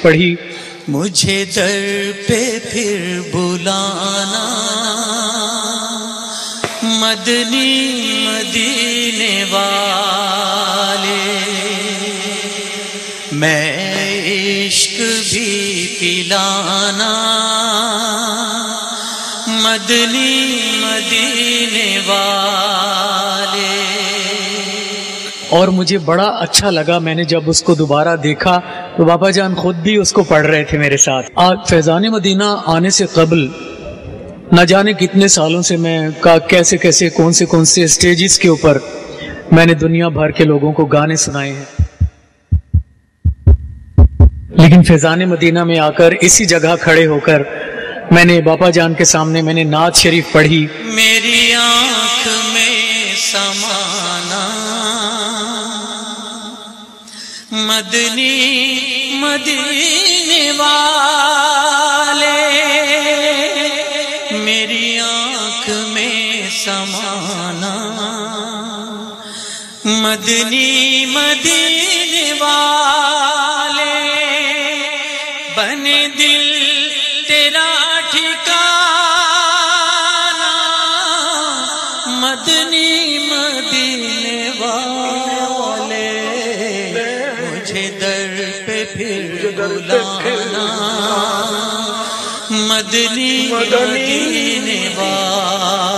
پڑھی مجھے در پہ پھر بلانا مدنی مدینے والے، میں عشق بھی پلانا مدنی مدینے والے۔ اور مجھے بڑا اچھا لگا، میں نے جب اس کو دوبارہ دیکھا تو بابا جان خود بھی اس کو پڑھ رہے تھے میرے ساتھ۔ آج فیضان مدینہ آنے سے قبل نہ جانے کتنے سالوں سے میں کیسے کون سے اسٹیجز کے اوپر میں نے دنیا بھر کے لوگوں کو گانے سنائے ہیں، لیکن فیضان مدینہ میں آ کر اسی جگہ کھڑے ہو کر میں نے بابا جان کے سامنے میں نے نعت شریف پڑھی۔ میری آنکھ میں سمانا مدنی مدینے والے، میری آنکھ میں سمانا مدنی مدینے والے، بنے دل تیرا ٹھکانا مدنی مدینے والے، مجھے در پہ پھر بلانا مدنی مدینے والے۔